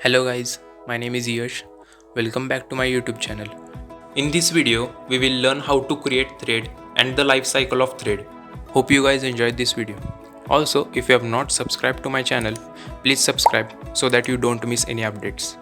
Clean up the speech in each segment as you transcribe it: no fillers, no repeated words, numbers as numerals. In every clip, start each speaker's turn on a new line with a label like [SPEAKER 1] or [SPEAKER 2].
[SPEAKER 1] Hello guys, my name is Yash. Welcome back to my YouTube channel. In this video, we will learn how to create thread and the life cycle of thread. Hope you guys enjoyed this video. Also, if you have not subscribed to my channel, please subscribe so that you don't miss any updates.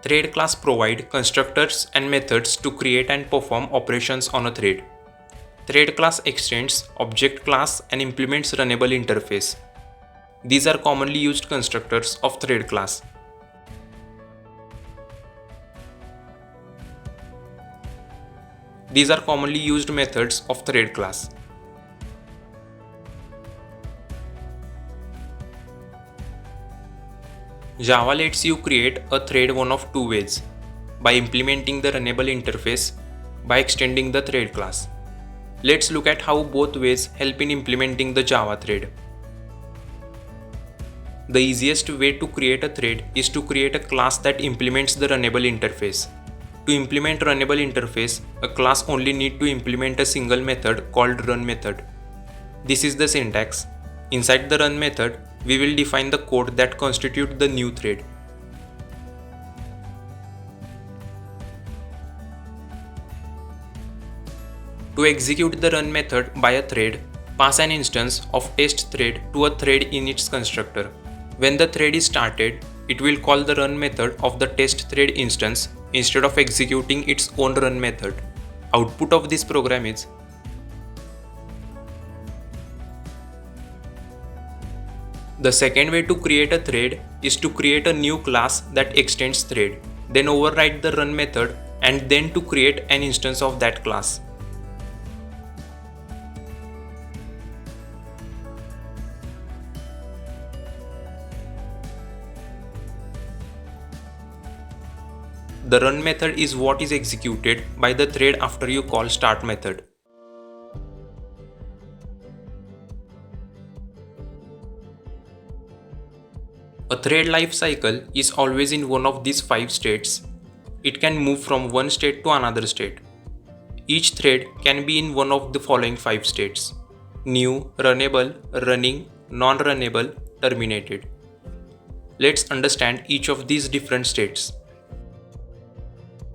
[SPEAKER 1] Thread class provide constructors and methods to create and perform operations on a thread. Thread class extends object class and implements runnable interface. These are commonly used constructors of thread class. These are commonly used methods of thread class. Java lets you create a thread one of two ways: by implementing the runnable interface, by extending the thread class. Let's look at how both ways help in implementing the Java thread. The easiest way to create a thread is to create a class that implements the runnable interface. To implement runnable interface, a class only needs to implement a single method called run method. This is the syntax. Inside the run method, we will define the code that constitutes the new thread. To execute the run method by a thread, pass an instance of test thread to a thread in its constructor. When the thread is started, it will call the run method of the test thread instance instead of executing its own run method. Output of this program is the second way to create a thread is to create a new class that extends thread, then override the run method and then to create an instance of that class. The run method is what is executed by the thread after you call start method. A thread life cycle is always in one of these 5 states. It can move from one state to another state. Each thread can be in one of the following 5 states: new, runnable, running, non-runnable, terminated. Let's understand each of these different states.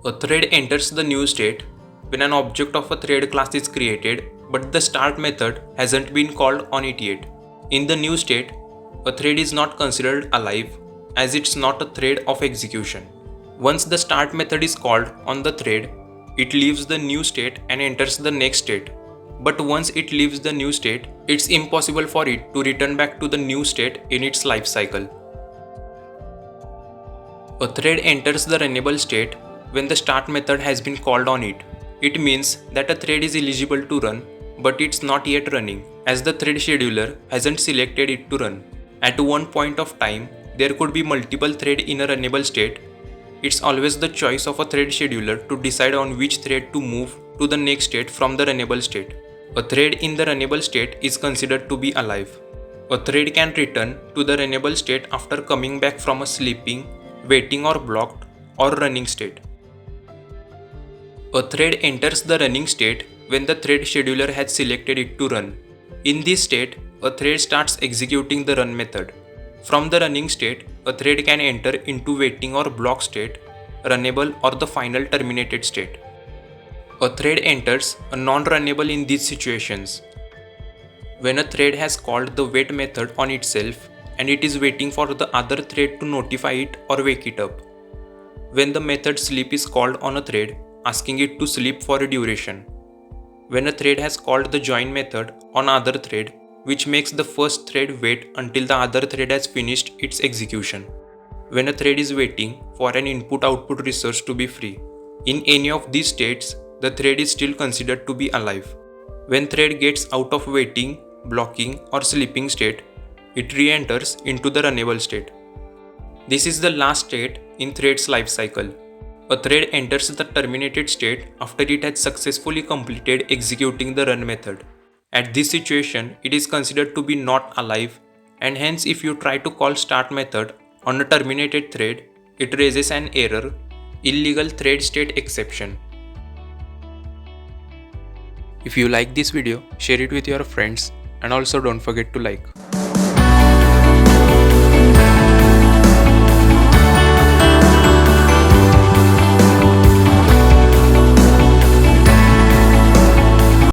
[SPEAKER 1] A thread enters the new state when an object of a thread class is created, but the start method hasn't been called on it yet. In the new state, a thread is not considered alive as it's not a thread of execution. Once the start method is called on the thread, it leaves the new state and enters the next state. But once it leaves the new state, it's impossible for it to return back to the new state in its life cycle. A thread enters the runnable state when the start method has been called on it. It means that a thread is eligible to run, but it's not yet running as the thread scheduler hasn't selected it to run. At one point of time, there could be multiple threads in a runnable state. It's always the choice of a thread scheduler to decide on which thread to move to the next state from the runnable state. A thread in the runnable state is considered to be alive. A thread can return to the runnable state after coming back from a sleeping, waiting or blocked or running state. A thread enters the running state when the thread scheduler has selected it to run. In this state, a thread starts executing the run method. From the running state, a thread can enter into waiting or block state, runnable or the final terminated state. A thread enters a non-runnable in these situations: when a thread has called the wait method on itself and it is waiting for the other thread to notify it or wake it up; when the method sleep is called on a thread, asking it to sleep for a duration; when a thread has called the join method on other thread, which makes the first thread wait until the other thread has finished its execution; when a thread is waiting for an input-output resource to be free. In any of these states, the thread is still considered to be alive. When thread gets out of waiting, blocking or sleeping state, it re-enters into the runnable state. This is the last state in thread's life cycle. A thread enters the terminated state after it has successfully completed executing the run method. At this situation, it is considered to be not alive and hence if you try to call start method on a terminated thread, it raises an error, illegal thread state exception. If you like this video, share it with your friends and also don't forget to like.